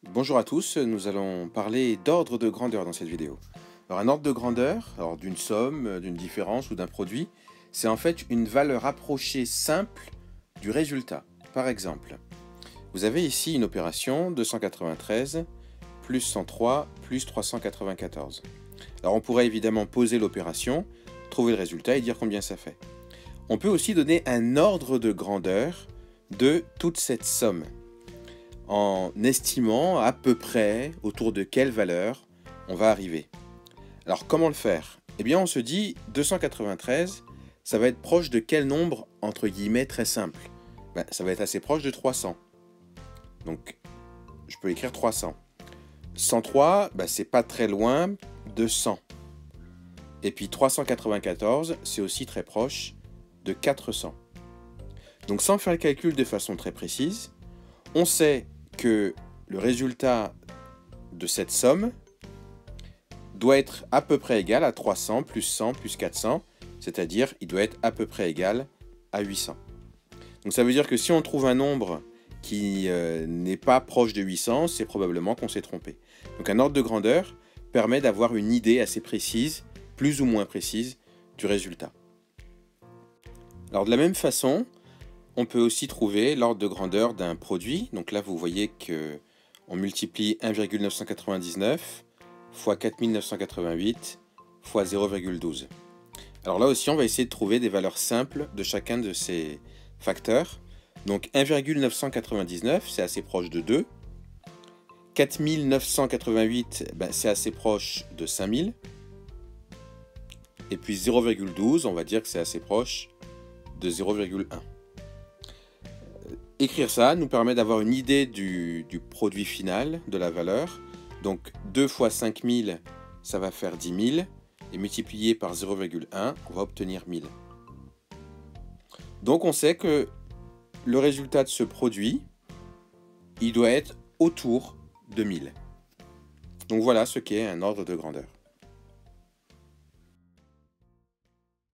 Bonjour à tous, nous allons parler d'ordre de grandeur dans cette vidéo. Alors un ordre de grandeur, d'une somme, d'une différence ou d'un produit, c'est en fait une valeur approchée simple du résultat. Par exemple, vous avez ici une opération 293 plus 103 plus 394. Alors on pourrait évidemment poser l'opération, trouver le résultat et dire combien ça fait. On peut aussi donner un ordre de grandeur de toute cette somme, en estimant à peu près autour de quelle valeur on va arriver. Alors comment le faire? Eh bien on se dit 293, ça va être proche de quel nombre entre guillemets très simple? Ça va être assez proche de 300. Donc je peux écrire 300. 103, c'est pas très loin de 100. Et puis 394, c'est aussi très proche de 400. Donc sans faire le calcul de façon très précise, on sait que le résultat de cette somme doit être à peu près égal à 300 plus 100 plus 400, c'est-à-dire il doit être à peu près égal à 800. Donc ça veut dire que si on trouve un nombre qui n'est pas proche de 800, c'est probablement qu'on s'est trompé. Donc un ordre de grandeur permet d'avoir une idée assez précise, plus ou moins précise, du résultat. Alors de la même façon, on peut aussi trouver l'ordre de grandeur d'un produit. Donc là, vous voyez qu'on multiplie 1,999 fois 4988 fois 0,12. Alors là aussi, on va essayer de trouver des valeurs simples de chacun de ces facteurs. Donc 1,999, c'est assez proche de 2. 4988, c'est assez proche de 5000. Et puis 0,12, on va dire que c'est assez proche de 0,1. Écrire ça nous permet d'avoir une idée du produit final, de la valeur. Donc 2 fois 5000, ça va faire 10 000. Et multiplié par 0,1, on va obtenir 1000. Donc on sait que le résultat de ce produit, il doit être autour de 1000. Donc voilà ce qu'est un ordre de grandeur.